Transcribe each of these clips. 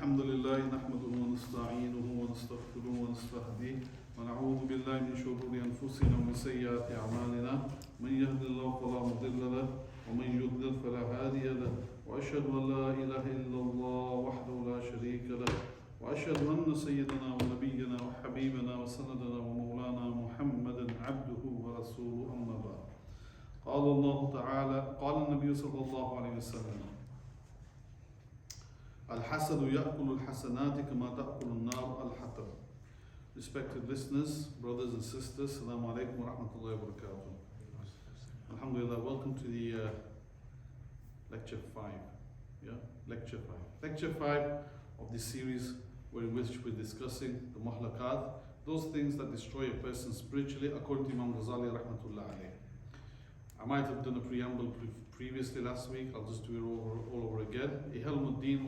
الحمد لله نحمده ونستعينه ونستغفره ونستهديه ونعوذ بالله من شرور أنفسنا ومن سيئات أعمالنا من يهد الله فلا مضل له ومن يضلل فلا هادي له وأشهد أن لا إله إلا الله وحده لا شريك له وأشهد أن سيدنا ونبينا وحبيبنا وسندنا ومولانا محمدا عبده ورسوله أما بعد. قال الله تعالى قال النبي صلى الله عليه وسلم الحسد يأكل الحسنات كما تأكل النار الحطب. Respected listeners, brothers and sisters, Assalamu alaikum wa rahmatullahi wa barakatuh. Alhamdulillah, welcome to the lecture 5. Lecture 5. Lecture 5 of this series in which we're discussing the muhlakat, those things that destroy a person spiritually according to Imam Ghazali rahmatullah alayh. I might have done a preamble previously last week. I'll just do it all over again. Ihilmuddin,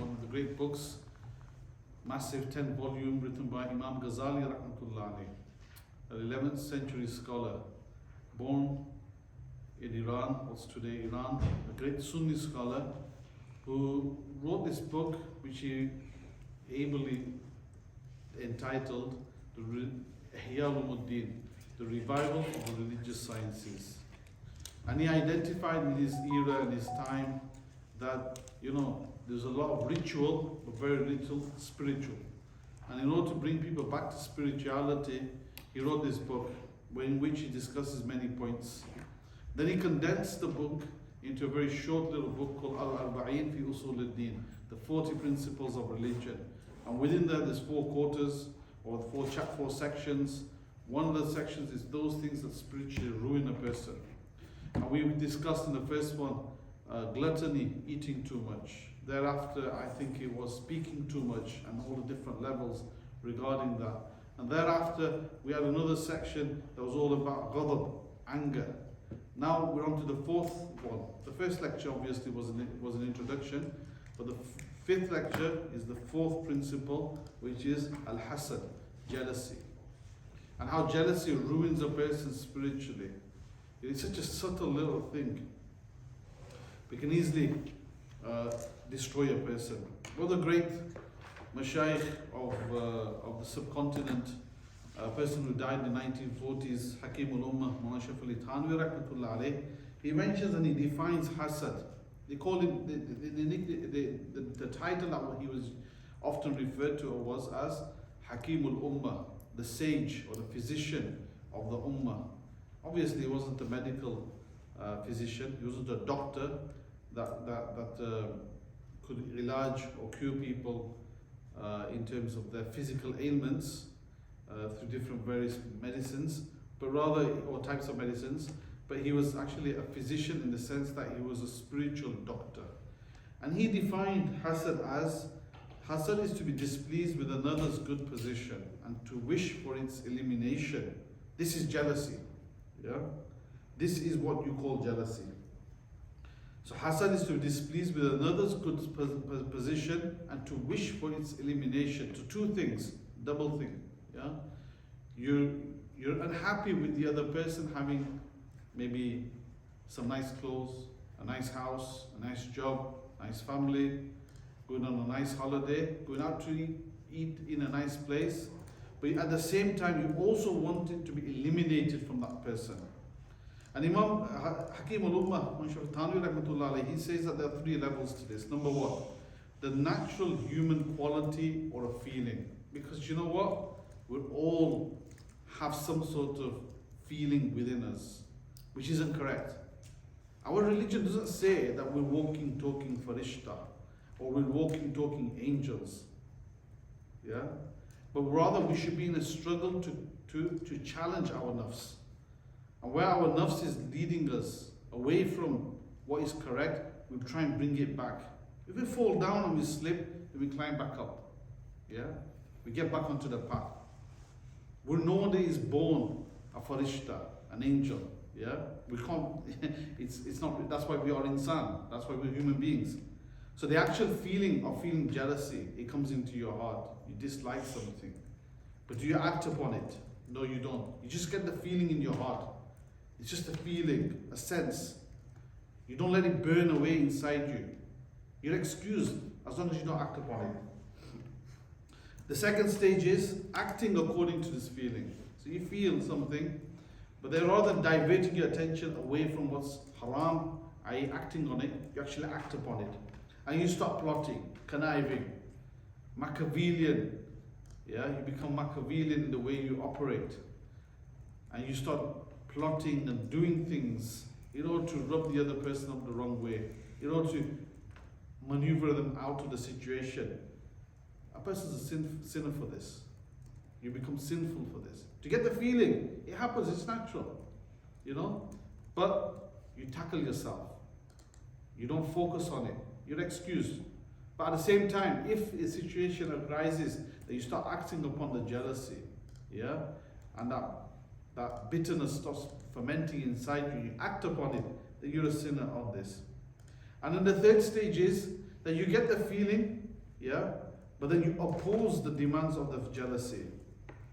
one of the great books, massive 10 volume written by Imam Ghazali rahmatullah alayh, an 11th century scholar, born in Iran, what's today Iran, a great Sunni scholar who wrote this book which he ably entitled Ihya Ulumuddin, the revival of the religious sciences. And he identified in his era and his time that, there's a lot of ritual, but very little spiritual. And in order to bring people back to spirituality, he wrote this book in which he discusses many points. Then he condensed the book into a very short little book called Al-Arba'in fi Usul al-Din, the 40 principles of religion. And within that there's 4 quarters, or 4 sections. One of the sections is those things that spiritually ruin a person. And we discussed in the first one, gluttony, eating too much. Thereafter, I think it was speaking too much and all the different levels regarding that. And thereafter, we had another section that was all about ghadab, anger. Now we're on to the 4th one. The first lecture obviously was an introduction, but the 5th lecture is the 4th principle, which is al-hasad, jealousy. And how jealousy ruins a person spiritually. It's such a subtle little thing. It can easily destroy a person. One of the great mashayikh of the subcontinent, a person who died in the 1940s, Hakim al-Ummah, Mawlana Shaykh Ali Thanwi rahmatullah alayh, he mentions and he defines hasad. They call him, the title that he was often referred to was as Hakim al-Ummah, the sage or the physician of the Ummah. Obviously, he wasn't a medical physician. He wasn't a doctor that could ilaj or cure people in terms of their physical ailments through different various medicines, but rather, or types of medicines. But he was actually a physician in the sense that he was a spiritual doctor. And he defined hasad as, hasad is to be displeased with another's good position and to wish for its elimination. This is jealousy. This is what you call jealousy. So hasad is to be displeased with another's good position and to wish for its elimination. So 2 things, double thing. You're unhappy with the other person having maybe some nice clothes, a nice house, a nice job, nice family, going on a nice holiday, going out to eat in a nice place. But at the same time, you also want it to be eliminated from that person. And Imam Hakim al-Ummah, Mawlana Shaykh Ali Thanwi rahmatullah alayh, he says that there are 3 levels to this. Number 1, the natural human quality or a feeling. Because you know what? We all have some sort of feeling within us, which isn't correct. Our religion doesn't say that we're walking, talking farishta, or we're walking, talking angels. But rather we should be in a struggle to challenge our nafs. And where our nafs is leading us away from what is correct, we try and bring it back. If we fall down and we slip, then we climb back up. We get back onto the path. We're nowadays born a farishta, an angel. We can't, it's not, that's why we are insan, that's why we're human beings. So the actual feeling of feeling jealousy, it comes into your heart. You dislike something. But do you act upon it? No, you don't. You just get the feeling in your heart. It's just a feeling, a sense. You don't let it burn away inside you. You're excused. as long as you don't act upon it. The second stage is acting according to this feeling. So you feel something, but then rather than diverting your attention away from what's haram, i.e. acting on it, you actually act upon it. And you start plotting, conniving, Machiavellian. Yeah, you become Machiavellian in the way you operate. And you start plotting and doing things in order to rub the other person up the wrong way, in order to maneuver them out of the situation. A person's a sinner for this. You become sinful for this. To get the feeling, it happens, it's natural, you know. But you tackle yourself. You don't focus on it. You're excused. But at the same time, if a situation arises that you start acting upon the jealousy, yeah, and that bitterness starts fermenting inside you, you act upon it, then you're a sinner on this. And then the third stage is that you get the feeling, yeah, but then you oppose the demands of the jealousy,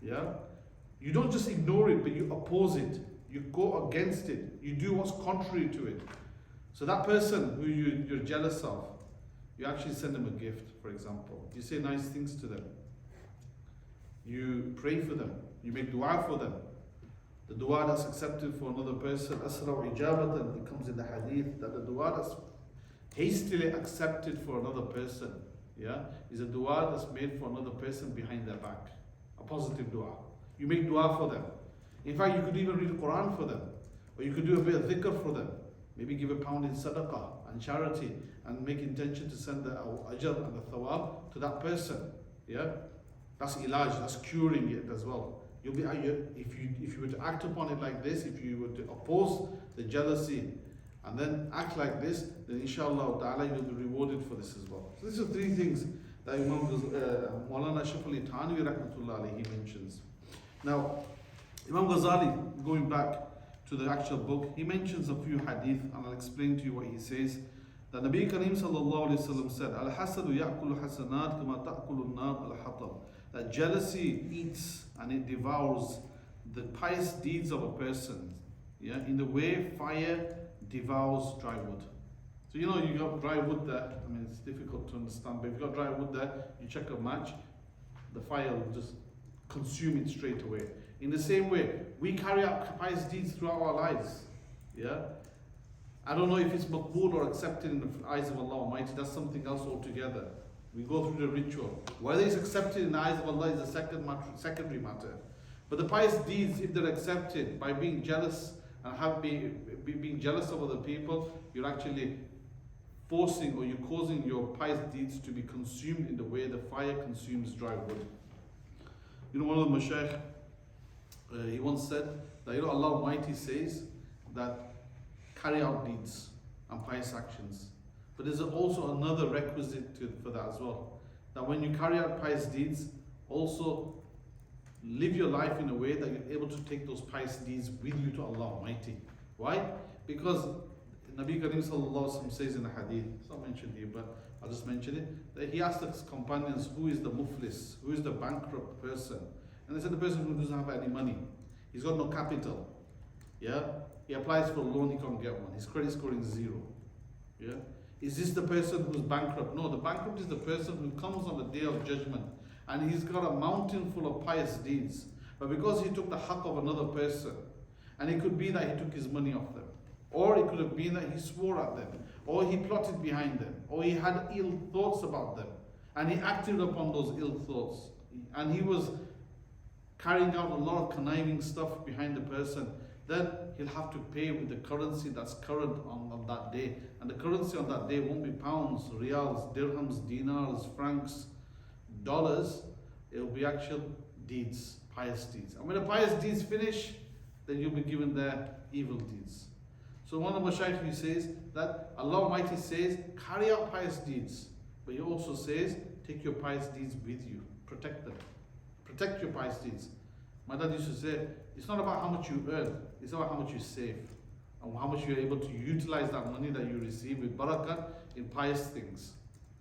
yeah. You don't just ignore it, but you oppose it. You go against it. You do what's contrary to it. So that person who you're jealous of, you actually send them a gift, for example. You say nice things to them. You pray for them. You make dua for them. The dua that's accepted for another person, asra'u ijabatan, it comes in the hadith that the dua that's hastily accepted for another person, yeah, is a dua that's made for another person behind their back. A positive dua. You make dua for them. In fact, you could even read the Quran for them. Or you could do a bit of dhikr for them. Maybe give £1 in sadaqah and charity and make intention to send the ajr and the thawab to that person. Yeah? That's ilaj, that's curing it as well. You'll be, if you were to act upon it like this, if you were to oppose the jealousy and then act like this, then inshallah ta'ala you'll be rewarded for this as well. So these are three things that Imam Maulana Ashraf Ali Thanwi rahmatullah alayhi mentions. Now, Imam Ghazali, going back to the actual book, he mentions a few hadith, and I'll explain to you what he says. That Nabi Kareem sallallahu alayhi wa sallam said, Al-hasadu ya'kulu hasanat kama ta'kulu nar al-hatab. That jealousy eats and it devours the pious deeds of a person, yeah, in the way fire devours dry wood. So you know, you got dry wood there, I mean it's difficult to understand, but if you got dry wood there, you check a match, the fire will just consume it straight away. In the same way, we carry out pious deeds throughout our lives. Yeah? I don't know if it's maqbool or accepted in the eyes of Allah Almighty, that's something else altogether. We go through the ritual. Whether it's accepted in the eyes of Allah is a secondary matter. But the pious deeds, if they're accepted by being jealous and being jealous of other people, you're actually forcing or you're causing your pious deeds to be consumed in the way the fire consumes dry wood. You know, one of the mashaykh, he once said that, you know, Allah Almighty says that carry out deeds and pious actions. But there's also another requisite for that as well. That when you carry out pious deeds, also live your life in a way that you're able to take those pious deeds with you to Allah Almighty. Why? Because Nabi Kareem sallallahu alaihi wasallam says in the hadith, it's not mentioned here, but I'll just mention it, that he asked his companions, who is the muflis, who is the bankrupt person? And they said the person who doesn't have any money. He's got no capital. Yeah? He applies for a loan, he can't get one. His credit scoring is 0. Yeah? Is this the person who's bankrupt? No, the bankrupt is the person who comes on the day of judgment and he's got a mountain full of pious deeds. But because he took the haqq of another person, and it could be that he took his money off them, or it could have been that he swore at them, or he plotted behind them, or he had ill thoughts about them, and he acted upon those ill thoughts, and he was carrying out a lot of conniving stuff behind the person, then he'll have to pay with the currency that's current on that day. And the currency on that day won't be pounds, riyals, dirhams, dinars, francs, dollars. It will be actual deeds, pious deeds. And when the pious deeds finish, then you'll be given their evil deeds. So one of the Mashaykh, he says that Allah Almighty says, carry out pious deeds. But he also says, take your pious deeds with you. Protect them. Protect your pious deeds. My dad used to say, it's not about how much you earn, it's about how much you save. And how much you're able to utilize that money that you receive with barakah in pious things.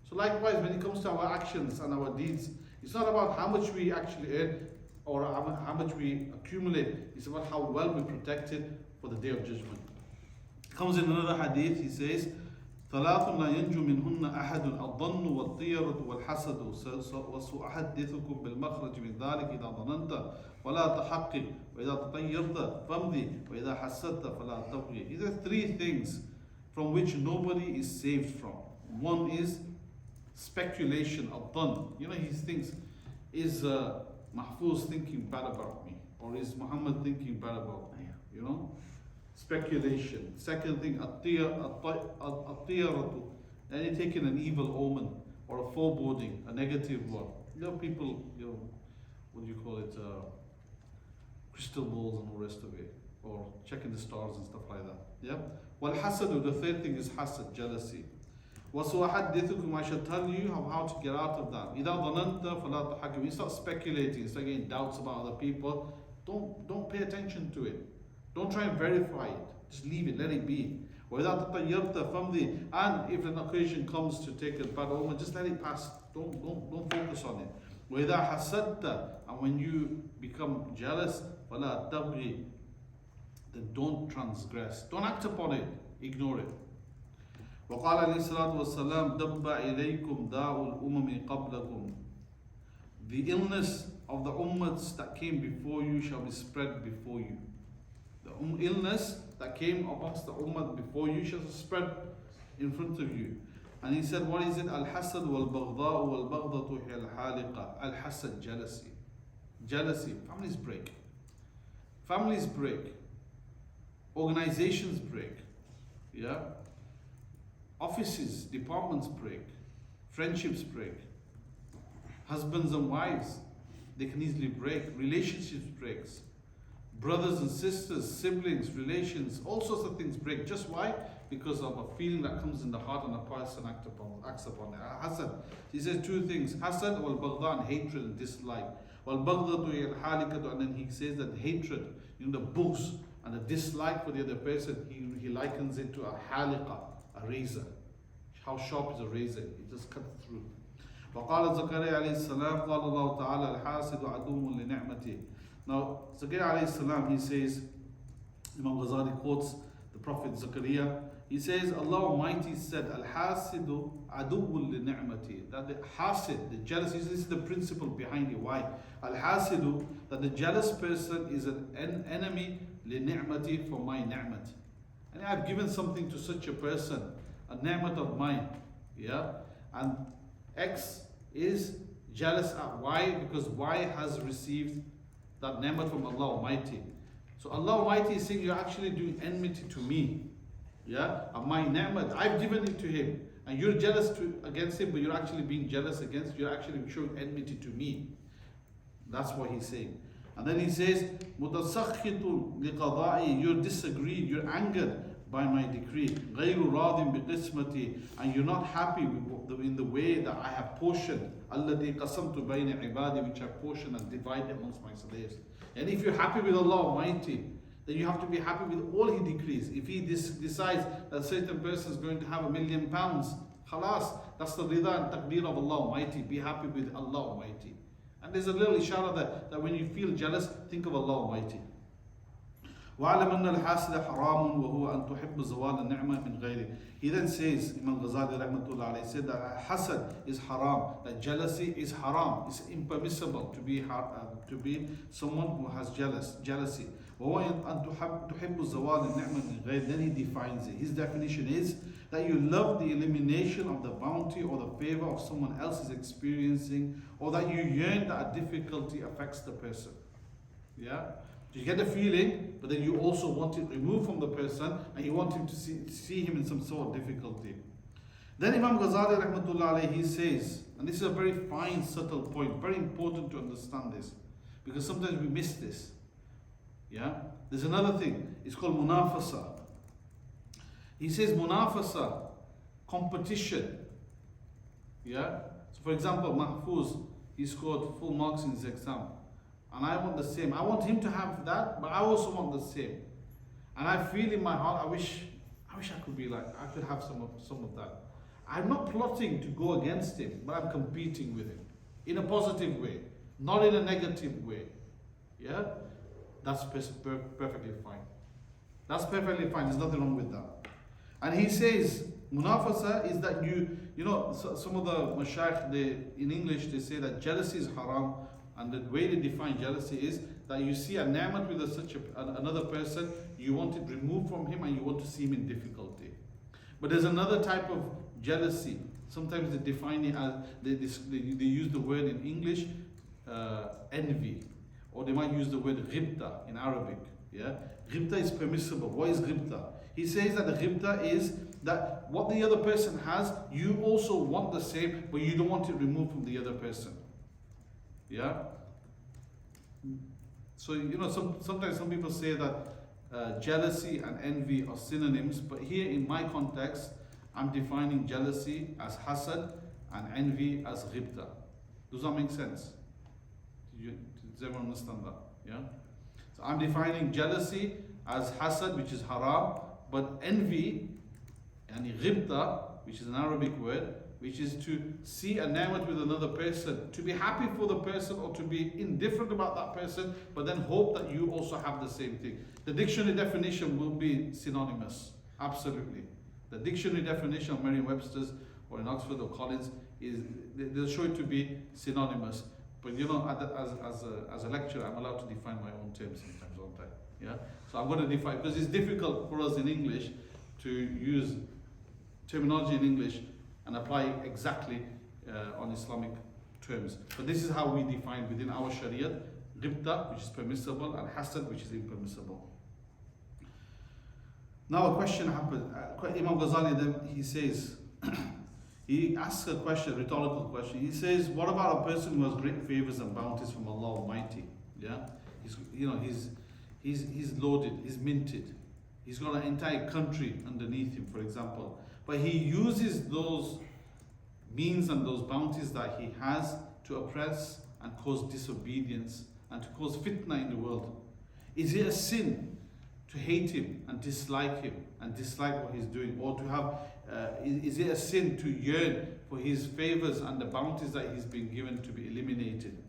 So likewise, when it comes to our actions and our deeds, it's not about how much we actually earn or how much we accumulate. It's about how well we protect it for the day of judgment. It comes in another hadith, he says, ثلاث لا ينجو منهن أحد الظن والطيرة والحسد وسأحدثكم بالمخرج من ذلك إذا ظننت فلا تحقق وإذا تطيرت فامضي وإذا حسدت فلا تبغي. These are three things from which nobody is saved from. One is speculation, الظن. You know, he thinks, is Mahfuz thinking bad about me? Or is Muhammad thinking bad about me? You know? Speculation. Second thing, at-tiyaratu, any taking an evil omen or a foreboding, a negative one. You know, people, you know, what do you call it? Crystal balls and all the rest of it, or checking the stars and stuff like that. Yeah. Well, hasad. The third thing is hasad, jealousy. وَسُوَحَدِّثُكُمْ, I shall tell you how to get out of that. إِذَا ظَنَنْتَ فَلَا تَحَكِّمْ. When you start speculating, start getting doubts about other people, don't pay attention to it. Don't try and verify it. Just leave it, let it be. وَإِذَا تَطَيَّرْتَ فَمْضِي. And if an occasion comes to take a bad omen, just let it pass. Don't focus on it. وَإِذَا حَسَدْتَ. And when you become jealous, فَلَا تَبْغِي. Then don't transgress. Don't act upon it. Ignore it. وقال عليه الصلاة والسلام دب إليكم داء الأمم قبلكم. The illness of the ummahs that came before you shall be spread before you. The illness that came amongst the ummah before you shall spread in front of you. And he said, what is it? Al-hasad wal-baghda'u wal-baghdatu hiya al-haliqa. Al-hasad, jealousy. Jealousy. Families break. Families break. Organizations break. Yeah? Offices, departments break. Friendships break. Husbands and wives, they can easily break. Relationships breaks. Brothers and sisters, siblings, relations, all sorts of things break. Just why? Because of a feeling that comes in the heart and a person acts upon it. Hasad. He says two things. Hasad wal baghdha, and hatred and dislike. Wal baghdatu al halikatu, and then he says that hatred, you know, the bughz and the dislike for the other person, he likens it to a halika, a razor. How sharp is a razor? It just cuts through. وقال زكريا عليه السلام قال الله تعالى الحاسد عدو لنعمته. Now, Zakaria alayhi salam, he says, Imam Ghazali quotes the Prophet Zakaria. He says, Allah Almighty said, Al-Hasidu aduwwun li ni'mati. That the hasid, the jealous, this is the principle behind it. Why? Al-Hasidu, that the jealous person is an enemy li ni'mati, for my ni'mat. And I've given something to such a person, a ni'mat of mine. Yeah? And X is jealous at Y because Y has received that ni'mat from Allah Almighty. So Allah Almighty is saying, you're actually doing enmity to me. Yeah? And my ni'mat, I've given it to him. And you're jealous against him, but you're actually being jealous against, you're actually showing enmity to me. That's what he's saying. And then he says, مُتَسَخِّطٌ لِقَضَائِي. You're disagreed, you're angered by my decree. غَيْرُ رَاضٍ بِقِسْمَتِي. And you're not happy in the way that I have portioned. الَّذِي قَسَمْتُ بَيْنِ عِبَادِي, which I portioned and divided amongst my slaves. And if you're happy with Allah Almighty, then you have to be happy with all He decrees. If He decides that a certain person is going to have £1 million, khalas, that's the rida and taqdeer of Allah Almighty. Be happy with Allah Almighty. And there's a little ishara that when you feel jealous, think of Allah Almighty. وَعَلَمَ أَنَّ الْحَاسِدَ حَرَامٌ وَهُوَ أَن تُحِبُّ زَوَالَ النِّعْمَةِ مِنْ غَيْرِهِ. He then says, Imam Ghazali rahmatullah alayhi said that hasad is haram, that jealousy is haram. It's impermissible to be someone who has jealousy. وَهُوَ أَن تُحِبُّ زَوَالَ النِّعْمَةِ مِنْ غَيْرِهِ. Then he defines it. His definition is that you love the elimination of the bounty or the favor of someone else is experiencing, or that you yearn that a difficulty affects the person. Yeah? You get the feeling, but then you also want it removed from the person, and you want him to see him in some sort of difficulty. Then Imam Ghazali rahmatullah alayhi, he says, and this is a very fine, subtle point, very important to understand this, because sometimes we miss this. Yeah? There's another thing, it's called munafasa. He says munafasa, competition. Yeah? So for example, Mahfuz, he scored full marks in his exam. And I want the same. I want him to have that, but I also want the same. And I feel in my heart, I wish I could be like, I could have some of that. I'm not plotting to go against him, but I'm competing with him in a positive way, not in a negative way. Yeah? That's perfectly fine. That's perfectly fine. There's nothing wrong with that. And he says, Munafasa is that some of the mashayikh, in English, they say that jealousy is haram, and the way they define jealousy is that you see a ni'mat with another person, you want it removed from him and you want to see him in difficulty. But there's another type of jealousy. Sometimes they define it as, they use the word in English, envy, or they might use the word ghibta in Arabic. Yeah, ghibta is permissible. What is ghibta? He says that the ghibta is that what the other person has, you also want the same, but you don't want it removed from the other person. Yeah. So sometimes some people say that jealousy and envy are synonyms, but here in my context, I'm defining jealousy as hasad and envy as ghibta. Does that make sense? Does everyone understand that? Yeah. So I'm defining jealousy as hasad, which is haram, but envy and ghibta, which is an Arabic word, which is to see a ni'mat with another person, to be happy for the person or to be indifferent about that person, but then hope that you also have the same thing. The dictionary definition will be synonymous, absolutely. The dictionary definition of Merriam-Webster's or in Oxford or Collins they'll show it to be synonymous. But as a lecturer, I'm allowed to define my own terms sometimes, aren't I? Yeah. So I'm going to define, because it's difficult for us in English to use terminology in English and apply it exactly on Islamic terms. But this is how we define within our Sharia, ghibta, which is permissible, and hasad, which is impermissible. Now a question happened. Imam Ghazali then, he says, he asks a question, rhetorical question. He says, what about a person who has great favors and bounties from Allah Almighty? Yeah, he's loaded, he's minted. He's got an entire country underneath him, for example. But he uses those means and those bounties that he has to oppress and cause disobedience and to cause fitna in the world. Is it a sin to hate him and dislike what he's doing? Or to have, is it a sin to yearn for his favors and the bounties that he's been given to be eliminated?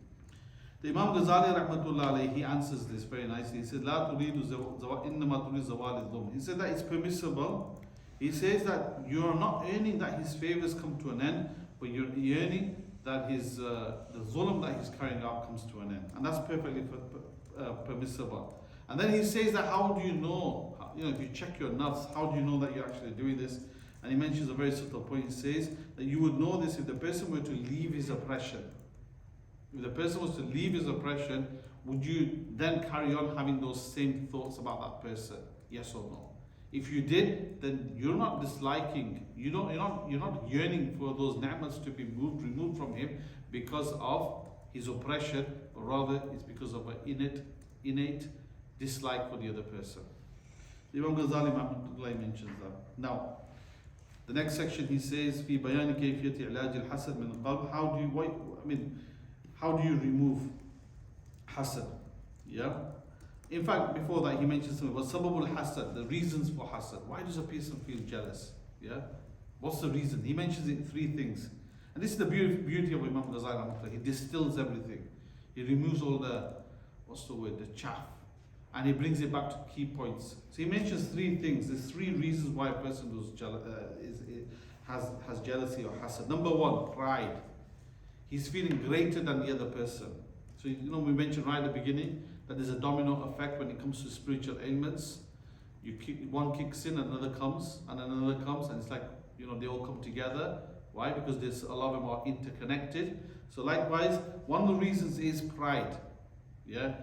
The Imam Ghazali rahmatullah alayhi, he answers this very nicely. He said, "La turidu innama turidu zawal al-dhulm." He said that it's permissible. He says that you are not earning that his favors come to an end, but you're earning that the zulm that he's carrying out comes to an end, and that's perfectly permissible. And then he says that how do you know? If you check your nafs, how do you know that you're actually doing this? And he mentions a very subtle point. He says that you would know this if the person were to leave his oppression. If the person was to leave his oppression, would you then carry on having those same thoughts about that person? Yes or no? If you did, then you're not disliking, you're not yearning for those ni'mats to be removed from him because of his oppression, but rather it's because of an innate dislike for the other person. Imam Ghazali mentions that. Now, the next section he says, "Fi bayani kayfiyati ilaj al-hasad min al-qalb." How do you remove hasad? Yeah. In fact, before that, he mentions something about sababul hasad, the reasons for hasad. Why does a person feel jealous? Yeah. What's the reason? He mentions it in 3 things, and this is the beauty of Imam Ghazali. He distills everything. He removes all the chaff, and he brings it back to key points. So he mentions 3 things. There's 3 reasons why a person has jealousy or hasad. Number 1, pride. He's feeling greater than the other person. So we mentioned right at the beginning that there's a domino effect when it comes to spiritual ailments. One kicks in, another comes, and another comes, and it's like they all come together. Why? Because there's a lot of them are interconnected. So likewise, one of the reasons is pride. Yeah,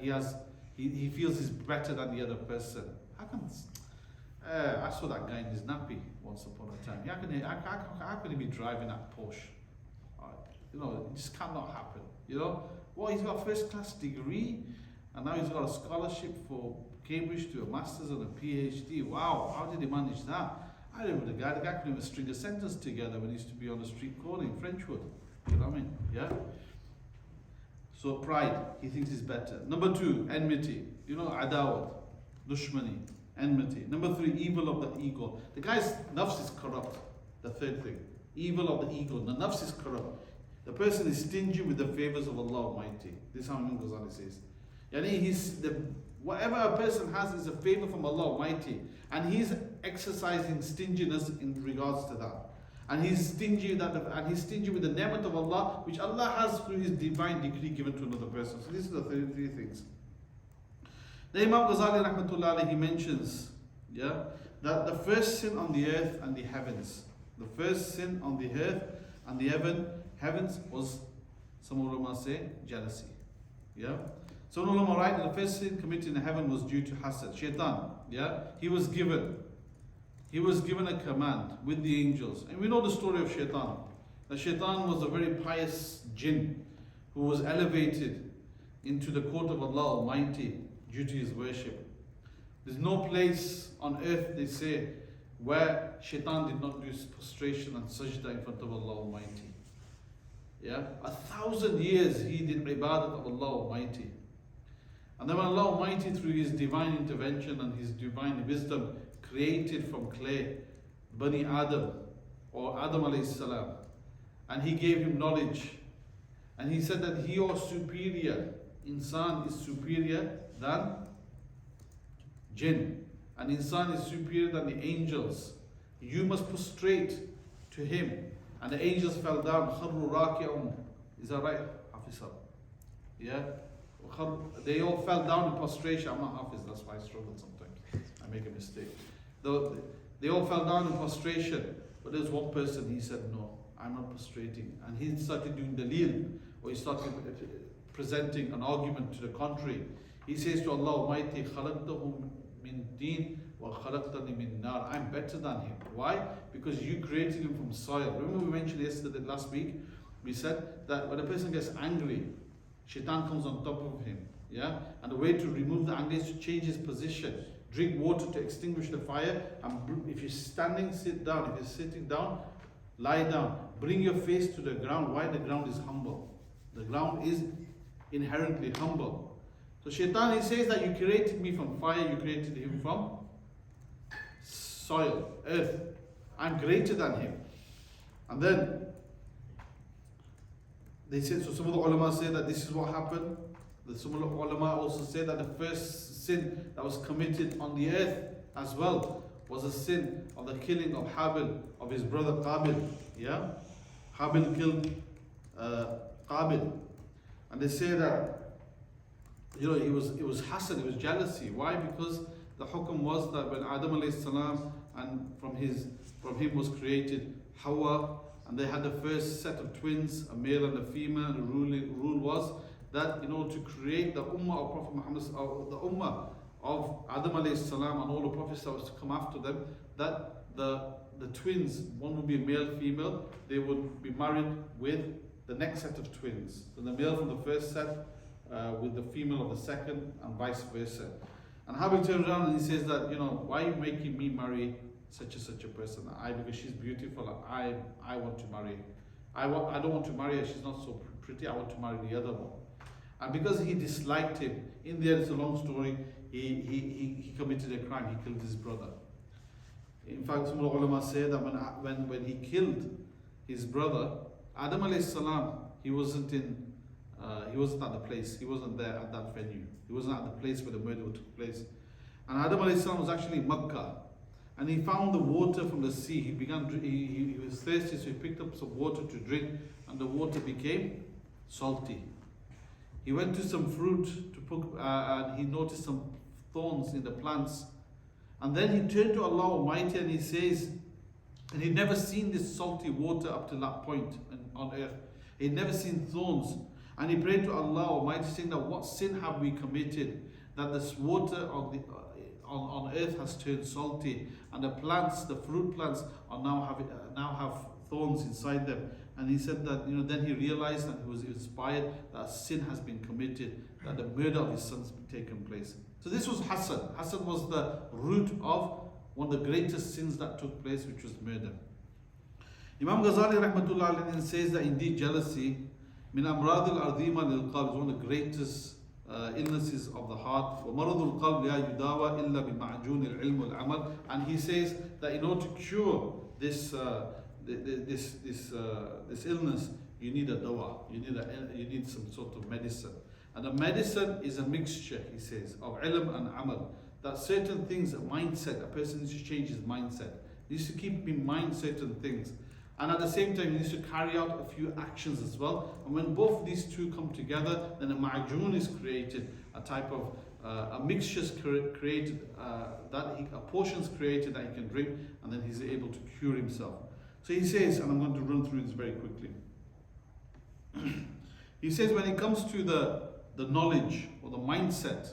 he feels he's better than the other person. I saw that guy in his nappy once upon a time. How can he be driving that Porsche? It just cannot happen. He's got a 1st-class degree, and now he's got a scholarship for Cambridge to a master's and a PhD. Wow, how did he manage that? I remember the guy couldn't even string a sentence together when he used to be on the street corner in Frenchwood. You know what I mean? Yeah. So pride, he thinks he's better. Number 2, enmity. Adawat, dushmani, enmity. Number 3, evil of the ego. The guy's nafs is corrupt. The 3rd thing, evil of the ego. The nafs is corrupt. The person is stingy with the favors of Allah Almighty. This is how Imam Ghazali says. Whatever a person has is a favor from Allah Almighty, and he's exercising stinginess in regards to that. And he's stingy with the ni'mat of Allah, which Allah has through His divine decree given to another person. So these are the three things. The Imam Ghazali rahmatullah alayhi, he mentions, that the first sin on the earth and the heavens, the first sin on the earth and the heavens was, some ulama say, jealousy. Some ulama write that the first sin committed in heaven was due to Hasad, shaitan. He was given a command with the angels. And we know the story of shaitan. That shaitan was a very pious jinn who was elevated into the court of Allah Almighty due to his worship. There's no place on earth, they say, where shaitan did not do prostration and sajda in front of Allah Almighty. 1,000 years he did ibadat of Allah Almighty. And then when Allah Almighty, through His divine intervention and His divine wisdom, created from clay Bani Adam, or Adam alayhi salam, and He gave him knowledge, and He said that he was superior, insan is superior than jinn, and insan is superior than the angels. You must prostrate to him. And the angels fell down. Kharru raki'un. Is that right? Hafizah. They all fell down in prostration. I'm not Hafiz, that's why I struggle sometimes. I make a mistake. They all fell down in prostration. But there's one person, he said, no, I'm not prostrating. And he started doing dalil, or he started presenting an argument to the contrary. He says to Allah Almighty, khalaqtahum min deen wa khalaqtani min nar. I'm better than him. Why? Because you created him from soil. Remember we mentioned yesterday, last week, we said that when a person gets angry, shaitan comes on top of him. And the way to remove the anger is to change his position. Drink water to extinguish the fire. And if you're standing, sit down. If you're sitting down, lie down. Bring your face to the ground. Why? The ground is humble. The ground is inherently humble. So shaitan, he says that you created me from fire, you created him from soil, earth. I'm greater than him. And then they said, so some of the ulama say that this is what happened. Some of the ulama also say that the first sin that was committed on the earth as well was a sin of the killing of Habil, of his brother Qabil. Habil killed Qabil. And they say that it was hasad, it was jealousy. Why? Because the hukum was that when Adam alayhi salam, and from him was created Hawa, and they had the first set of twins, a male and a female, and the rule was that in order to create the ummah of Prophet Muhammad, the ummah of Adam alayhi salam and all the prophets that was to come after them, that the twins, one would be a male, female, they would be married with the next set of twins. So the male from the first set with the female of the second, and vice versa. And Habil turns around and he says that, why are you making me marry such a person? Because she's beautiful, I want to marry. I don't want to marry her, she's not so pretty, I want to marry the other one. And because he disliked him, in the end, it's a long story, he committed a crime, he killed his brother. In fact, some of the ulama say that when he killed his brother, Adam alayhi salam, he wasn't at the place, he wasn't there at that venue. He wasn't at the place where the murder took place. And Adam alayhi salam was actually in Makkah. And he found the water from the sea. He was thirsty, so he picked up some water to drink, and the water became salty. He went to some fruit to put, and he noticed some thorns in the plants. And then he turned to Allah Almighty and he says, and he'd never seen this salty water up to that point on earth. He'd never seen thorns. And he prayed to Allah Almighty, saying that what sin have we committed that this water on earth has turned salty, and the plants, the fruit plants, are now have thorns inside them. And he said that then he realized that he was inspired that sin has been committed, that the murder of his sons taken place. So this was Hasad. Hasad was the root of one of the greatest sins that took place, which was murder. Imam Ghazali rahmatullah alayhi says that indeed jealousy min amrad al-ardima lil-qalb is one of the greatest illnesses of the heart. وَمَرَضُ الْقَلْبِ لَا يُدَاوَى إِلَّا بِمَعْجُونِ الْعِلْمِ وَالْعَمَلِ. And he says that in order to cure this illness, you need a dawa, you need some sort of medicine. And the medicine is a mixture, he says, of ilm and amal. That certain things, a mindset, a person needs to change his mindset. He needs to keep in mind certain things. And at the same time, he needs to carry out a few actions as well. And when both these two come together, then a ma'jun is created, a type of a mixture is created, a portion is created that he can drink, and then he's able to cure himself. So he says, and I'm going to run through this very quickly. He says when it comes to the knowledge or the mindset,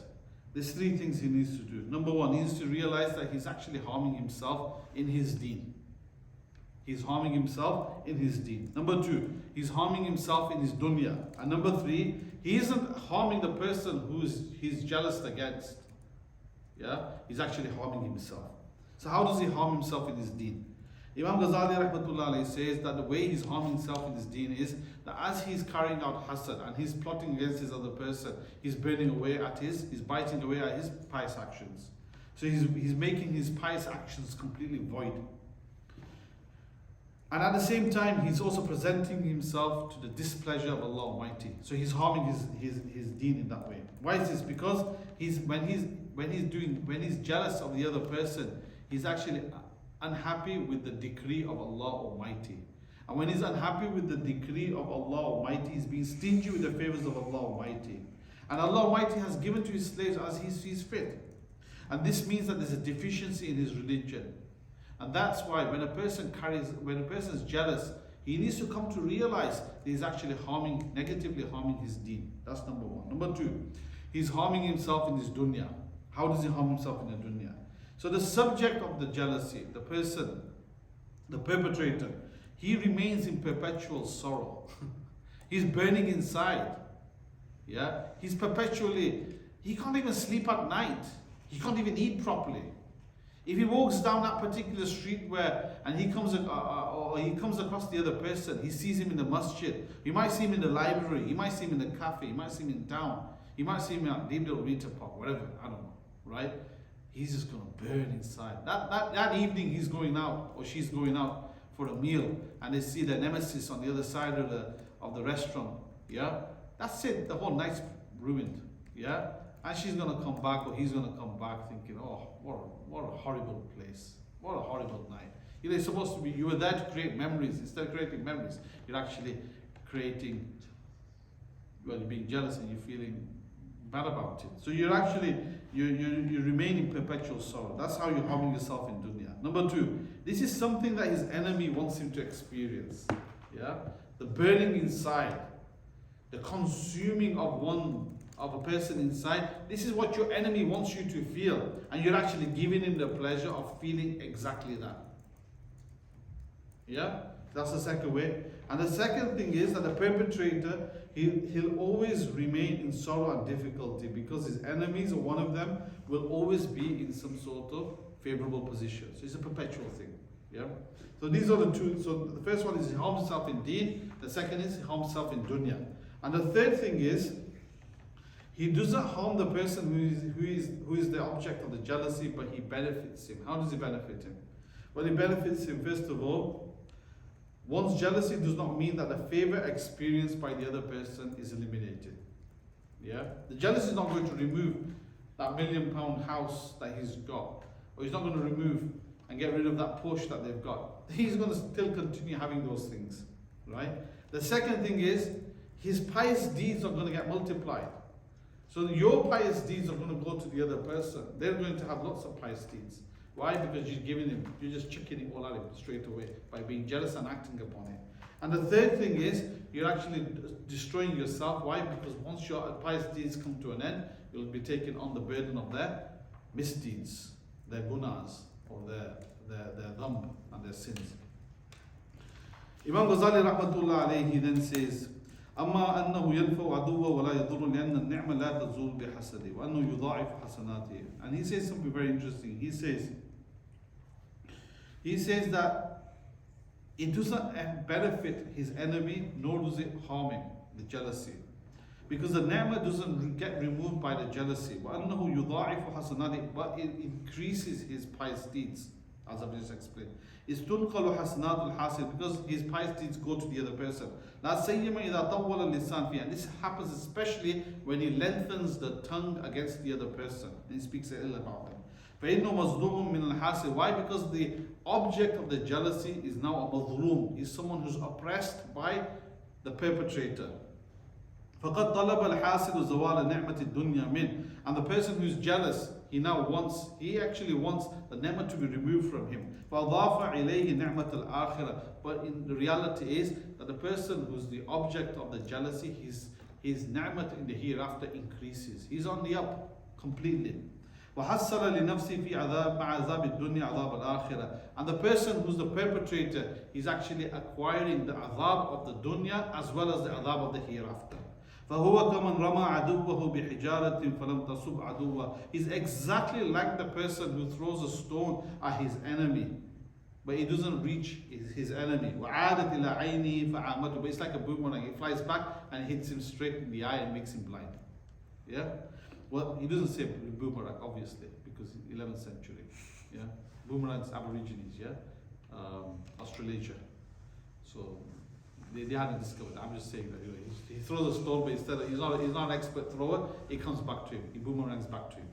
there's three things he needs to do. Number one, he needs to realize that he's actually harming himself in his deen. He's harming himself in his deen. Number two, he's harming himself in his dunya. And number three, he isn't harming the person he's jealous against. Yeah, he's actually harming himself. So how does he harm himself in his deen? Imam Ghazali rahmatullah alayhi says that the way he's harming himself in his deen is that as he's carrying out hasad and he's plotting against his other person, he's biting away at his pious actions. So he's making his pious actions completely void. And at the same time, he's also presenting himself to the displeasure of Allah Almighty. So he's harming his deen in that way. Why is this? Because when he's jealous of the other person, he's actually unhappy with the decree of Allah Almighty. And when he's unhappy with the decree of Allah Almighty, he's being stingy with the favors of Allah Almighty. And Allah Almighty has given to his slaves as he sees fit. And this means that there's a deficiency in his religion. And that's why when a person is jealous, he needs to come to realize that he's actually negatively harming his deen. That's number one. Number two, he's harming himself in his dunya. How does he harm himself in the dunya? So the subject of the jealousy, the person, the perpetrator, he remains in perpetual sorrow. He's burning inside. Yeah, he can't even sleep at night. He can't even eat properly. If he walks down that particular street and he comes across the other person, he sees him in the masjid, he might see him in the library, he might see him in the cafe, he might see him in town, he might see him at Deep Little Rita Park, whatever, I don't know, right? He's just going to burn inside. That evening he's going out, or she's going out for a meal, and they see their nemesis on the other side of the restaurant, yeah? That's it, the whole night's ruined, yeah? And she's going to come back, or he's going to come back thinking, oh, what a horrible place. What a horrible night. You're supposed to be, you were there to create memories. Instead of creating memories, you're actually creating, you're being jealous and you're feeling bad about it. So you remain in perpetual sorrow. That's how you're harming yourself in dunya. Number two, this is something that his enemy wants him to experience. Yeah? The burning inside, the consuming of a person inside. This is what your enemy wants you to feel, and you're actually giving him the pleasure of feeling exactly that. Yeah, that's the second way. And the second thing is that the perpetrator, he'll always remain in sorrow and difficulty because his enemies, or one of them, will always be in some sort of favorable position. So it's a perpetual thing. Yeah. So these are the two. So the first one is he harms himself in deen. The second is he harms himself in dunya. And the third thing is, he doesn't harm the person who is the object of the jealousy, but he benefits him. How does he benefit him? Well, he benefits him, first of all, one's jealousy does not mean that the favor experienced by the other person is eliminated. Yeah? The jealousy is not going to remove that £1 million house that he's got, or he's not going to remove and get rid of that Porsche that they've got. He's going to still continue having those things. Right? The second thing is, his pious deeds are going to get multiplied. So your pious deeds are going to go to the other person. They're going to have lots of pious deeds. Why? Because you're just chucking it all at him straight away by being jealous and acting upon it. And the third thing is, you're actually destroying yourself. Why? Because once your pious deeds come to an end, you'll be taking on the burden of their misdeeds, their gunas, or their dhanb and their sins. Imam Ghazali rahmatullah alayhi then says, أما أنه ينفع عدوه ولا يضر لأن النعمة لا تزول بحسده وأنه يضاعف حسناته. And he says something very interesting. He says that it doesn't benefit his enemy, nor does it harm him, the jealousy, because the ni'mah doesn't get removed by the jealousy. وأنه يضاعف حسناته, but it increases his pious deeds. as I've just explained. Is tunqalu hasanatul hasil, because his pious deeds go to the other person. La sayyama idha tawwala lisan fi, and this happens especially when he lengthens the tongue against the other person and he speaks ill about them. فَإِنَّهُ مَظْلُومٌ مِنَ الْحَاسِدِ. Why? Because the object of the jealousy is now a mazloom, is someone who's oppressed by the perpetrator. فَقَدْ طَلَبَ الْحَاسِدُ زَوَالَ نِعْمَةِ الدُّنْيَا مِنْ. And the person who's jealous, he actually wants the ni'mah to be removed from him. فَأَضَافَ إِلَيْهِ نِعْمَةَ الْآخِرَةِ. But in the reality is that the person who's the object of the jealousy, his ni'mah in the hereafter increases. He's on the up completely. وَحَسَّلَ لِنَفْسِهِ فِي عَذَابِ مَعَ عَذَابِ الدُّنْيَا عَذَابَ الْآخِرَةِ. And the person who's the perpetrator, he's actually acquiring the adhab of the dunya as well as the adhab of the hereafter. فَهُوَ كَمَنْ رَمَى عَدُوَّهُ بِحِجَارَةٍ فَلَمْ تَصُبْ عَدُوَّهُ. He's exactly like the person who throws a stone at his enemy, but he doesn't reach his enemy. وَعَادَتْ إِلَى عَيْنِهِ فَعَامَتُهُ. But it's like a boomerang. It flies back and hits him straight in the eye and makes him blind. Yeah? Well, he doesn't say boomerang, obviously, because 11th century. Yeah? Boomerangs, Aborigines, yeah? Australasia. So they hadn't discovered. I'm just saying that he throws a stone, but instead he's not an expert thrower. It comes back to him. He boomerangs back to him.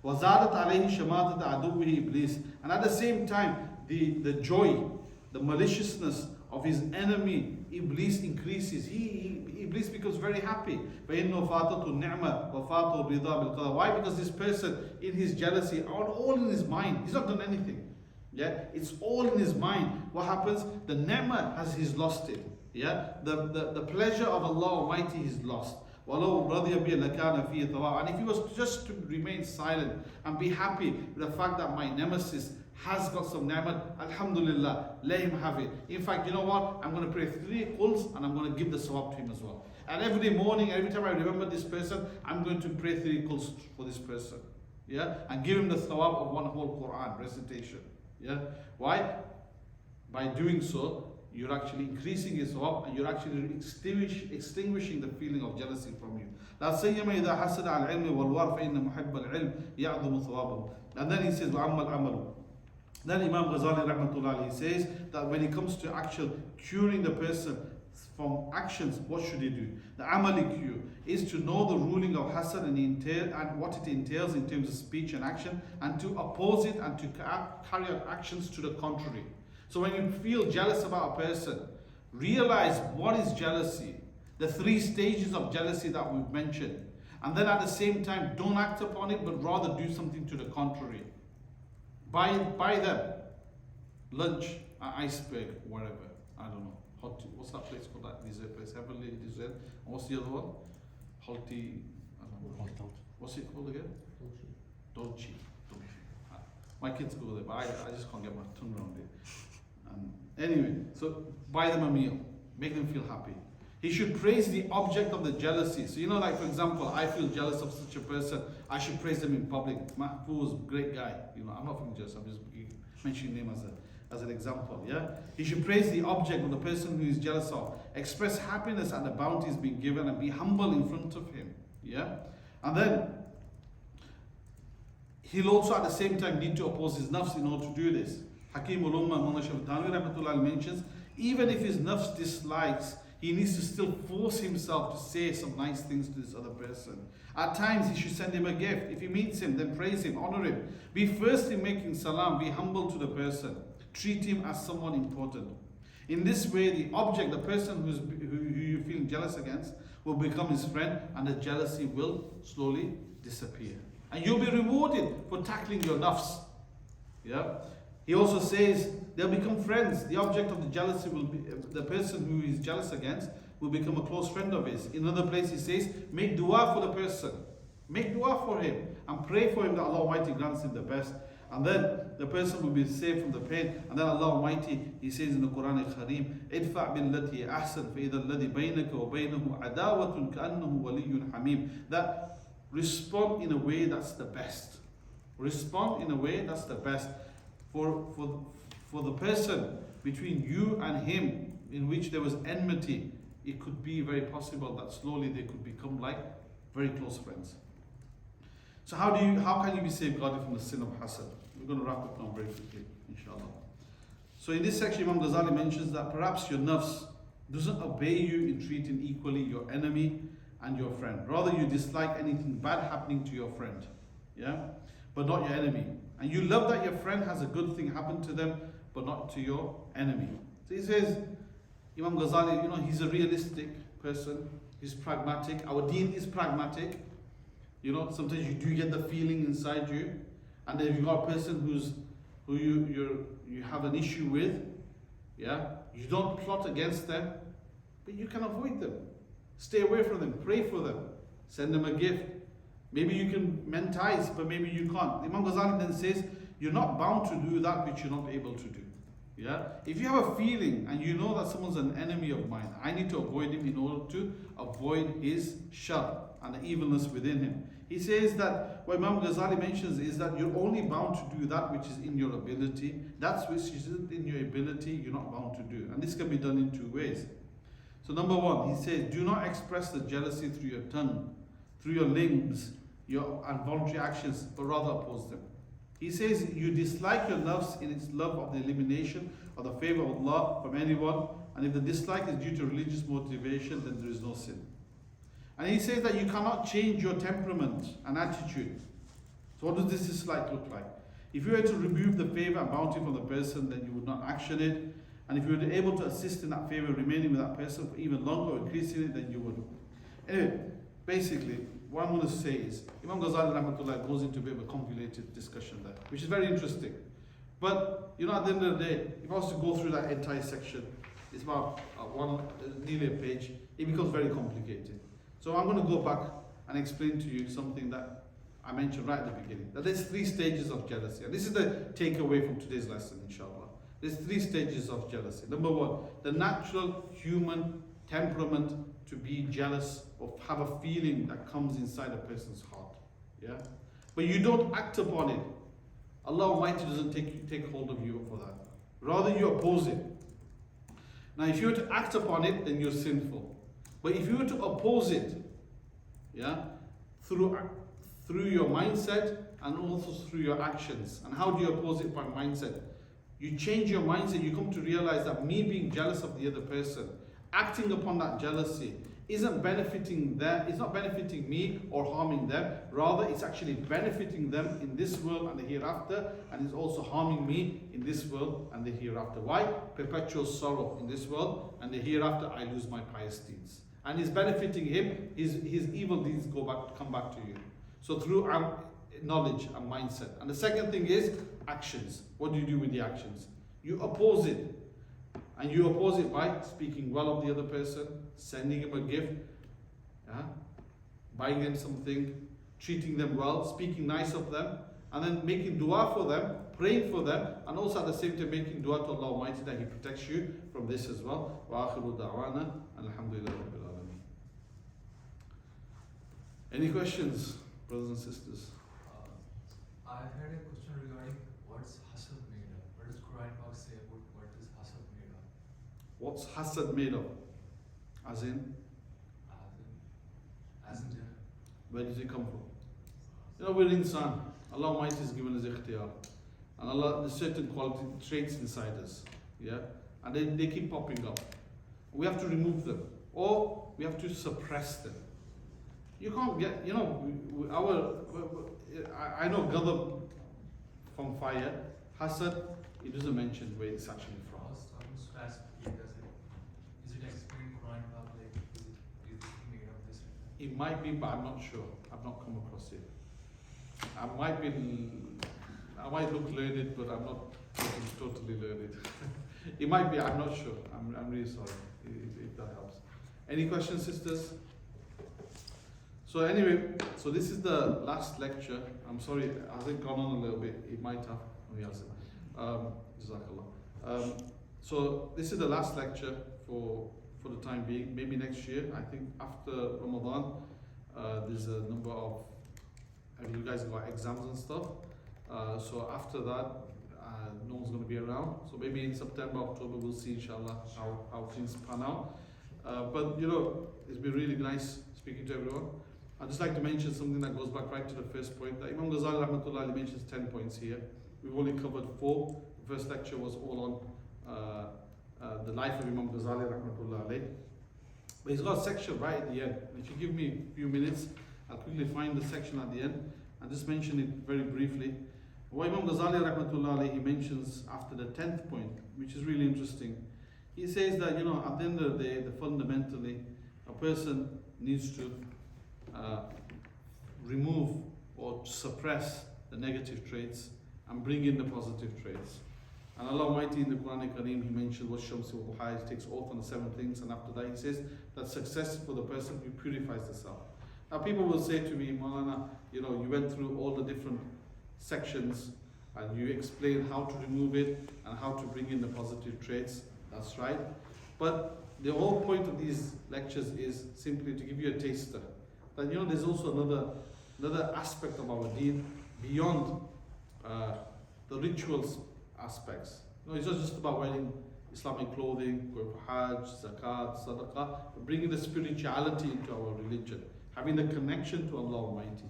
وَزَادَتْ عَلَيْهِ شَمَاتَةَ عَدُوِّهِ إِبْلِيسِ. And at the same time, the joy, the maliciousness of his enemy, Iblis, increases. Iblis becomes very happy. فَإِنَّهُ فَاتَتُ النِّعْمَةِ وَفَاتُ الرِّضَى بِالْقَضَاءِ. Why? Because this person, in his jealousy, all in his mind. He's not done anything. Yeah, it's all in his mind. What happens? The ni'mah he's lost it. Yeah, the pleasure of Allah Almighty he's lost. وَلَوْ رَضِيَ بِهِ لَكَانَ فِيهِ ثَوَابٌ. And if he was just to remain silent and be happy with the fact that my nemesis has got some ni'mah, alhamdulillah, let him have it. In fact, you know what? I'm going to pray 3 quls and I'm going to give the sawab to him as well. And every morning, every time I remember this person, I'm going to pray 3 quls for this person. Yeah, and give him the sawab of 1 whole Quran recitation. Yeah, why? By doing so, you're actually increasing his sawab and you're actually extinguishing the feeling of jealousy from you. لا سيما إذا حسد على العلم والورع فإن محب العلم يعظم ثوابه. And then he says وأما العمل. Then Imam Ghazali rahmatullah alayhi says that when it comes to actual curing the person from actions, what should he do? The amali cure is to know the ruling of hasad and what it entails in terms of speech and action, and to oppose it and to carry out actions to the contrary. So when you feel jealous about a person, realize what is jealousy, the 3 stages of jealousy that we've mentioned, and then at the same time don't act upon it, but rather do something to the contrary. Buy them lunch at Iceberg, wherever. I don't know. What's that place called? That dessert place, Heavenly Dessert. And what's the other one? Holti. I don't know. What's it called again? Dolce. My kids go there, but I just can't get my tongue around it. Anyway, so buy them a meal, make them feel happy. He should praise the object of the jealousy. So like for example, I feel jealous of such a person, I should praise them in public. Mahfouz, great guy. I'm not feeling jealous, I'm just mentioning him as an example. Yeah, he should praise the object of the person who is jealous of. Express happiness at the bounties being given and be humble in front of him. Yeah, and then he'll also at the same time need to oppose his nafs in order to do this. Hakim ul-Ummah Mullah Shabtani rahmatullah mentions, even if his nafs dislikes, he needs to still force himself to say some nice things to this other person. At times he should send him a gift. If he meets him, then praise him, honor him. Be first in making salam, be humble to the person. Treat him as someone important. In this way, the object, the person who you feel jealous against, will become his friend, and the jealousy will slowly disappear. And you'll be rewarded for tackling your nafs. Yeah. He also says they'll become friends. The object of the jealousy will be the person who is jealous against will become a close friend of his. In another place he says, make dua for the person. Make dua for him and pray for him that Allah Almighty grants him the best. And then the person will be saved from the pain. And then Allah Almighty, He says in the Quran al-Kareem, "Idfa' billati ahsan fa idha alladhi baynaka wa baynahu adawatun ka'annahu waliyyun hamim." That respond in a way that's the best. Respond in a way that's the best. For the person between you and him in which there was enmity, it could be very possible that slowly they could become like very close friends. So how can you be safeguarded from the sin of hasad? We're going to wrap up now very quickly, inshallah. So in this section, Imam Ghazali mentions that perhaps your nafs doesn't obey you in treating equally your enemy and your friend. Rather, you dislike anything bad happening to your friend, yeah, but not your enemy. And you love that your friend has a good thing happen to them, but not to your enemy. So he says, Imam Ghazali, he's a realistic person. He's pragmatic. Our deen is pragmatic. Sometimes you do get the feeling inside you, and then you've got a person who you have an issue with, yeah. You don't plot against them, but you can avoid them. Stay away from them. Pray for them. Send them a gift. Maybe you can mend ties, but maybe you can't. Imam Ghazali then says, you're not bound to do that which you're not able to do. Yeah? If you have a feeling and you know that someone's an enemy of mine, I need to avoid him in order to avoid his shar and the evilness within him. He says that what Imam Ghazali mentions is that you're only bound to do that which is in your ability. That's which isn't in your ability, you're not bound to do. And this can be done in two ways. So number one, he says, do not express the jealousy through your tongue, through your limbs, your involuntary actions, but rather oppose them. He says, you dislike your nafs in its love of the elimination of the favor of Allah from anyone, and if the dislike is due to religious motivation, then there is no sin. And he says that you cannot change your temperament and attitude. So what does this dislike look like? If you were to remove the favor and bounty from the person, then you would not action it. And if you were able to assist in that favor, remaining with that person for even longer or increasing it, then you would. Anyway, basically, what I'm going to say is, Imam Ghazali Rahmatullah goes into a bit of a convoluted discussion there, which is very interesting. But, at the end of the day, if I was to go through that entire section, it's about nearly a page, it becomes very complicated. So I'm going to go back and explain to you something that I mentioned right at the beginning. That there's 3 stages of jealousy. And this is the takeaway from today's lesson, inshallah. There's 3 stages of jealousy. Number 1, the natural human temperament to be jealous or have a feeling that comes inside a person's heart. Yeah? But you don't act upon it. Allah Almighty doesn't take hold of you for that. Rather, you oppose it. Now, if you were to act upon it, then you're sinful. But if you were to oppose it, yeah, through your mindset and also through your actions. And how do you oppose it by mindset? You change your mindset, you come to realize that me being jealous of the other person, acting upon that jealousy, isn't benefiting them, it's not benefiting me or harming them, rather it's actually benefiting them in this world and the hereafter, and it's also harming me in this world and the hereafter. Why? Perpetual sorrow in this world, and the hereafter I lose my pious deeds. And it's benefiting him, his evil deeds come back to you. So through knowledge and mindset. And the second thing is actions. What do you do with the actions? You oppose it. And you oppose it by speaking well of the other person, sending him a gift, buying them something, treating them well, speaking nice of them, and then making dua for them, praying for them, and also at the same time making dua to Allah Almighty that He protects you from this as well. Wa akhiru da'wana, alhamdulillah rabbil alameen. Any questions, brothers and sisters? I had a question regarding what's hasad made of. What does Quran Pak say about what is hasad made of? What's hasad made of? As in? As in general. Where does it come from? We're insan. Allah Almighty has given us ikhtiyar. And Allah, there's certain quality traits inside us. Yeah? And they keep popping up. We have to remove them. Or we have to suppress them. You can't get, I know ghadab from fire. Hasad, it doesn't mention where it's actually from. Is it explained in Quran Pak, like, is it made of this? It might be, but I'm not sure. I've not come across it. I might look learned, but I'm not totally learned. It might be, I'm not sure. I'm really sorry if that helps. Any questions, sisters? So anyway, so this is the last lecture. I'm sorry, has it gone on a little bit? It might have. Oh, yes. Jazakallah. So this is the last lecture for the time being. Maybe next year, I think after Ramadan, there's a number of, you guys got exams and stuff. So after that, no one's going to be around. So maybe in September, October, we'll see, inshallah, how things pan out. But it's been really nice speaking to everyone. I'd just like to mention something that goes back right to the first point. That Imam Ghazali rahmatullah alayhi mentions 10 points here. We've only covered 4. The first lecture was all on the life of Imam Ghazali rahmatullah alayhi. But he's got a section right at the end. If you give me a few minutes, I'll quickly find the section at the end and just mention it very briefly. What Imam Ghazali rahmatullah alayhi, he mentions after the 10th point, which is really interesting. He says that, you know, at the end of the day, fundamentally, a person needs to remove or suppress the negative traits and bring in the positive traits. And Allah Almighty in the Quran Kareem, He mentioned what Shamsi wa Duha, He takes oath on the 7 things, and after that He says that success for the person who purifies the self. Now people will say to me, Maulana, you know, you went through all the different sections and you explained how to remove it and how to bring in the positive traits. That's right. But the whole point of these lectures is simply to give you a taster. That, you know, there's also another aspect of our deen beyond the rituals aspects. No, it's not just about wearing Islamic clothing, going for Hajj, Zakat, Sadaqah, but bringing the spirituality into our religion, having the connection to Allah Almighty.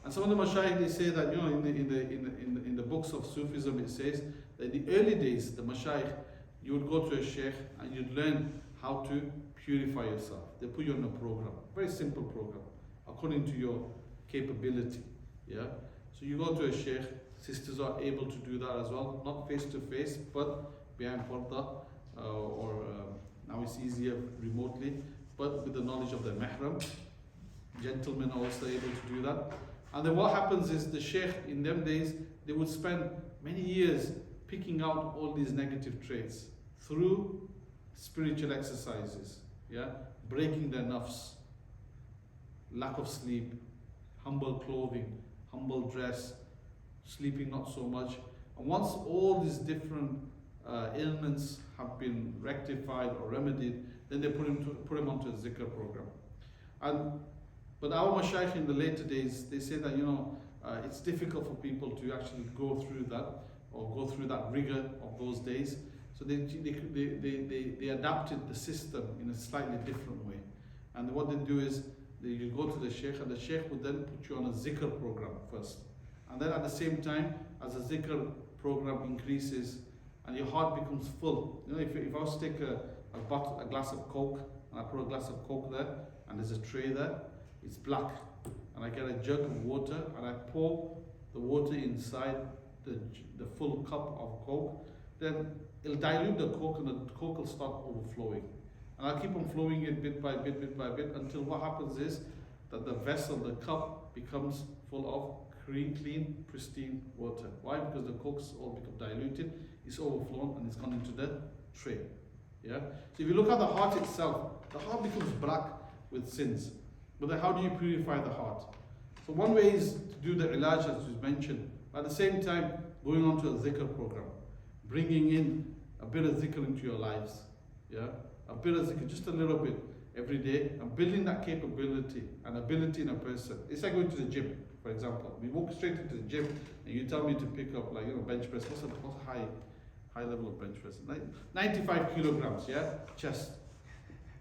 And some of the Mashayikh, they say that, you know, in the books of Sufism, it says that in the early days, the Mashayikh, you would go to a Sheikh and you'd learn how to purify yourself. They put you on a program, very simple program, according to your capability. Yeah. So you go to a Sheikh. Sisters are able to do that as well, not face to face, but behind parda, or now it's easier remotely, but with the knowledge of the mahram. Gentlemen are also able to do that. And then what happens is the Sheikh in them days, they would spend many years picking out all these negative traits through spiritual exercises, yeah, breaking their nafs, lack of sleep, humble clothing, humble dress, sleeping not so much. And once all these different ailments have been rectified or remedied, then they put him onto a zikr program. But our mashayikh in the later days, they say that, you know, it's difficult for people to actually go through that or go through that rigor of those days. So they adapted the system in a slightly different way. And what they do is you go to the sheikh, and the sheikh would then put you on a zikr program first. And then at the same time, as the zikr program increases and your heart becomes full, you know, if I was to take a glass of Coke, and I put a glass of Coke there, and there's a tray there, it's black, and I get a jug of water, and I pour the water inside the full cup of Coke, then it'll dilute the Coke, and the Coke will start overflowing. And I'll keep on flowing it bit by bit by bit, until what happens is that the vessel, the cup, becomes full of clean, pristine water. Why? Because the Coke's all become diluted, it's overflown, and it's gone into the tray. Yeah. So if you look at the heart itself, the heart becomes black with sins. But then how do you purify the heart? So one way is to do the ilaj, as was mentioned. At the same time, going on to a zikr program, bringing in a bit of zikr into your lives. Yeah. A bit of zikr, just a little bit every day, and building that capability and ability in a person. It's like going to the gym, for example. We walk straight into the gym, and you tell me to pick up, like, you know, bench press. What's high level of bench press? 95 kilograms, yeah, chest,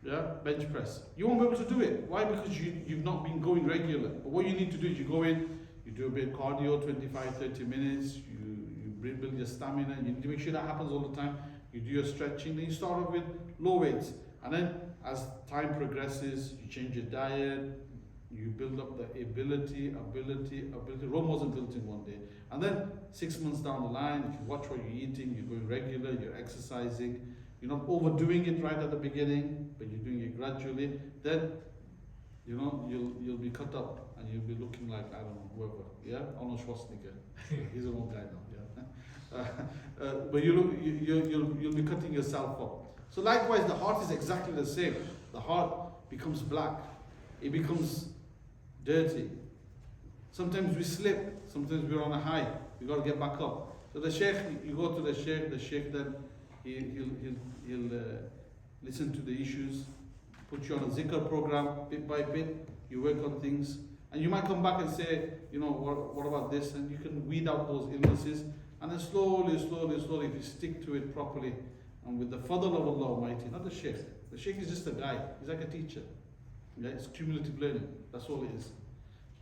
yeah, bench press. You won't be able to do it. Why? Because you've not been going regular. But what you need to do is you go in, you do a bit of cardio, 25-30 minutes. You build your stamina. You need to make sure that happens all the time. You do your stretching. Then you start off with low weights, and then as time progresses, you change your diet. You build up the ability. Rome wasn't built in one day. And then 6 months down the line, if you watch what you're eating, you're going regular, you're exercising, you're not overdoing it right at the beginning, but you're doing it gradually, then, you know, you'll be cut up and you'll be looking like, I don't know, whoever, yeah? Arnold Schwarzenegger. He's an old guy now, yeah? But you'll be cutting yourself up. So likewise, the heart is exactly the same. The heart becomes black. It becomes dirty. Sometimes we slip, sometimes we're on a high, we got to get back up. So the sheikh, you go to the sheikh then he'll listen to the issues, put you on a zikr program, bit by bit, you work on things, and you might come back and say, you know, what about this? And you can weed out those illnesses, and then slowly, if you stick to it properly, and with the fadl of Allah Almighty, not the sheikh is just a guy, he's like a teacher. Yeah, it's cumulative learning, that's all it is.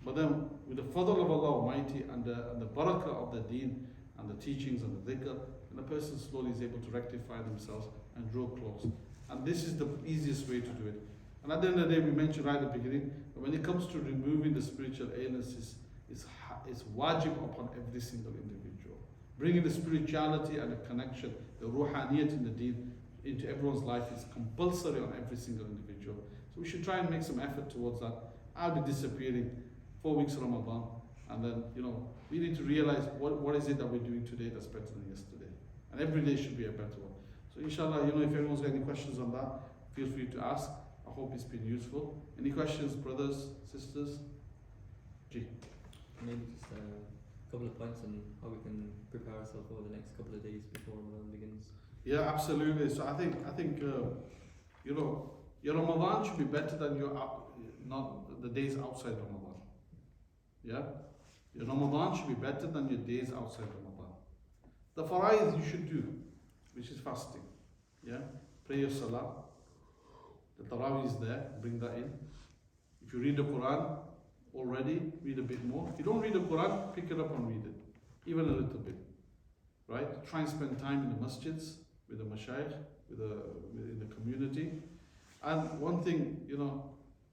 But then, with the fadl of Allah Almighty and the barakah of the deen and the teachings and the dhikr, and the person slowly is able to rectify themselves and draw close. And this is the easiest way to do it. And at the end of the day, we mentioned right at the beginning, that when it comes to removing the spiritual illnesses, it's wajib upon every single individual. Bringing the spirituality and the connection, the ruhaniyat in the deen, into everyone's life is compulsory on every single individual. So we should try and make some effort towards that. I'll be disappearing 4 weeks of Ramadan, and then, we need to realize what is it that we're doing today that's better than yesterday. And every day should be a better one. So inshallah, if anyone's got any questions on that, feel free to ask. I hope it's been useful. Any questions, brothers, sisters? G. Maybe just a couple of points on how we can prepare ourselves over the next couple of days before Ramadan begins. Yeah, absolutely. So I think your Ramadan should be better than not the days outside Ramadan. Yeah, your Ramadan should be better than your days outside Ramadan. The fara'id you should do, which is fasting. Yeah, pray your salah. The tarawih is there. Bring that in. If you read the Quran already, read a bit more. If you don't read the Quran, pick it up and read it, even a little bit. Right? Try and spend time in the masjids with the mashayikh, in the community. And one thing,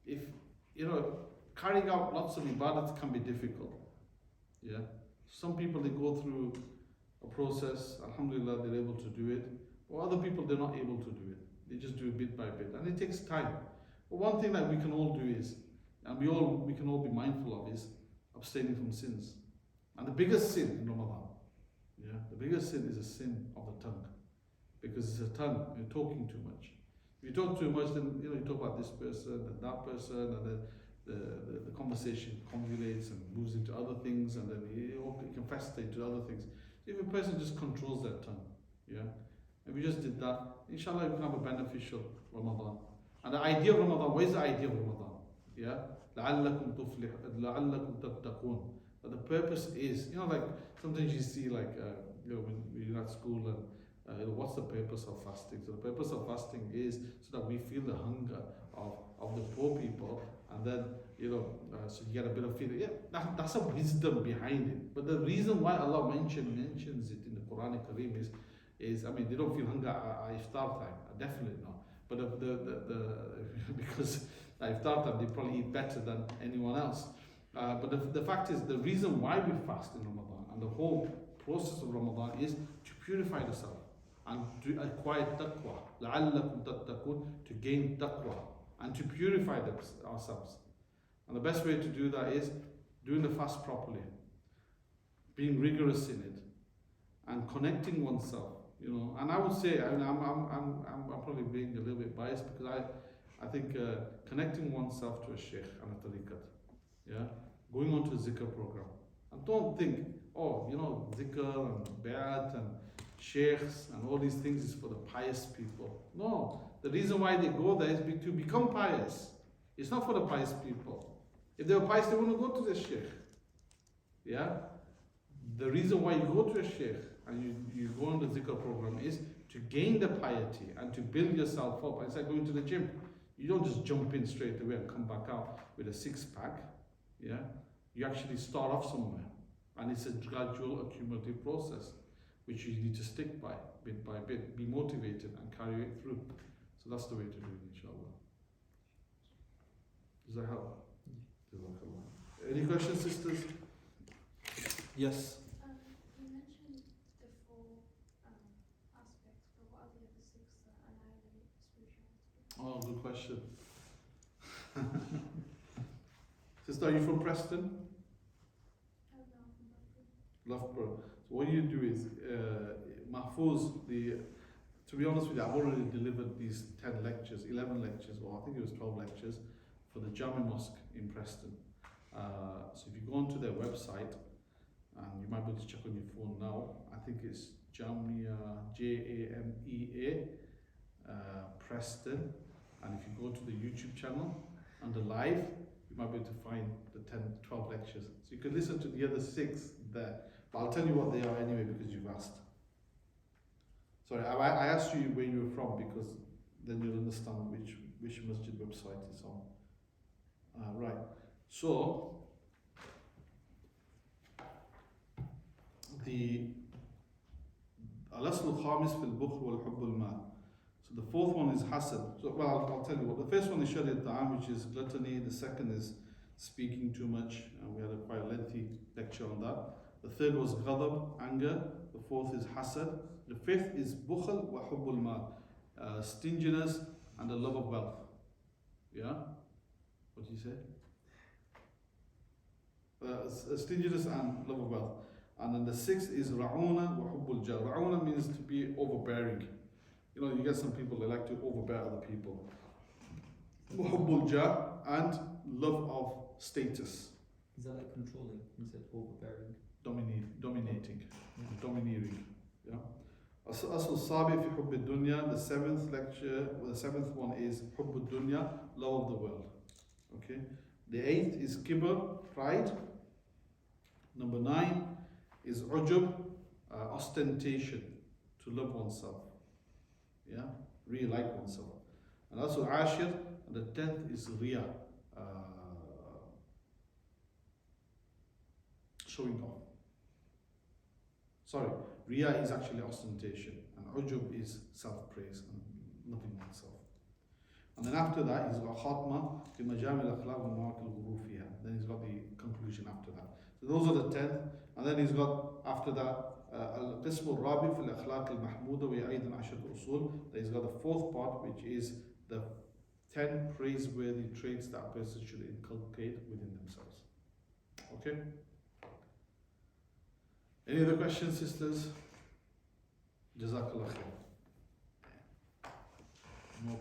if carrying out lots of ibadat can be difficult. Yeah. Some people, they go through a process, alhamdulillah, they're able to do it. Or other people, they're not able to do it. They just do it bit by bit. And it takes time. But one thing that we can all do is, and we can all be mindful of, is abstaining from sins. And the biggest sin in Ramadan, the biggest sin is a sin of the tongue. Because it's a tongue, you're talking too much. If you talk too much, then you talk about this person and that person, and then the conversation convolutes and moves into other things, and then it can fester into other things. So if a person just controls their tongue, and we just did that, inshallah we can have a beneficial Ramadan. And the idea of Ramadan, what is the idea of Ramadan? لَعَلَّكُمْ تَتَّقُونَ. But the purpose is, like sometimes you see when you're at school and what's the purpose of fasting? So the purpose of fasting is so that we feel the hunger of the poor people, and then so you get a bit of feeling. That's a wisdom behind it. But the reason why Allah mentions it in the Quran Kareem is they don't feel hunger at iftar time, definitely not. But because at iftar time they probably eat better than anyone else. But the fact is, the reason why we fast in Ramadan and the whole process of Ramadan is to purify the self and to acquire taqwa, لَعَلَّكُمْ تَتَّقُونَ, to gain taqwa and to purify ourselves. And the best way to do that is doing the fast properly, being rigorous in it, and connecting oneself. And I would say, I'm probably being a little bit biased, because I think connecting oneself to a sheikh and a tariqat, going on to a zikr program, and don't think, zikr and bayat and sheikhs and all these things is for the pious people. No, the reason why they go there is to become pious. It's not for the pious people. If they were pious, they wouldn't go to the sheikh. The reason why you go to a sheikh and you go on the zikr program is to gain the piety and to build yourself up. It's like going to the gym. You don't just jump in straight away and come back out with a six-pack. You actually start off somewhere, and it's a gradual accumulative process which you need to stick by, bit by bit, be motivated and carry it through. So that's the way to do it, inshallah. Does that help? Any questions, sisters? Yes. You mentioned the four aspects, but what are the other six that annihilate spirituality? Oh, good question. Sister, are you from Preston? No, from Loughborough. So what you do is, Mahfouz, to be honest with you, I've already delivered these 10 lectures, 11 lectures, or I think it was 12 lectures, for the Jami Mosque in Preston. So if you go onto their website, and you might be able to check on your phone now, I think it's Jamia, Jamea, Preston, and if you go to the YouTube channel, under live, you might be able to find the 10, 12 lectures. So you can listen to the other 6 there. But I'll tell you what they are anyway, because you've asked. Sorry, I asked you where you were from, because then you'll understand which masjid website it's on. Right. So, the الأصل الخامس في البخل والحب المال. So the fourth one is hasad. So, well, I'll tell you what. The first one is shari al-ta'am, which is gluttony. The second is speaking too much. We had a quite lengthy lecture on that. The third was ghadab, anger. The fourth is hasad. The fifth is bukhl wa hubbul mal, stinginess and the love of wealth. Yeah? What did you say? Stinginess and love of wealth. And then the sixth is ra'una wa hubbul jah. Ra'una means to be overbearing. You know, you get some people that like to overbear other people. Wa hubbul jah, and love of status. Is that like controlling? You said overbearing. Dominating. Yeah. Domineering. Yeah. Asl sabi fi hubb dunya. The seventh lecture, the seventh one is hubb dunya, love of the world. Okay. The eighth is kibr, pride. Number 9 is ujub, ostentation, to love oneself. Yeah, really like oneself. And also ashir, and the 10th is riya, showing off. Sorry, riya is actually ostentation, and ujub is self-praise and loving oneself. And then after that, he's got khatma, fi majami al-akhlaq wa mawaqi al-ghurur fiha. Then he's got the conclusion after that. So those are the 10th. And then he's got after that al-qism al-rabi fi al-akhlaq al-mahmuda wa aydan ashrat usul. Then he's got the 4th part, which is the 10 praiseworthy traits that a person should inculcate within themselves. Okay? Any other questions, sisters? Jazakallah khair. No problem.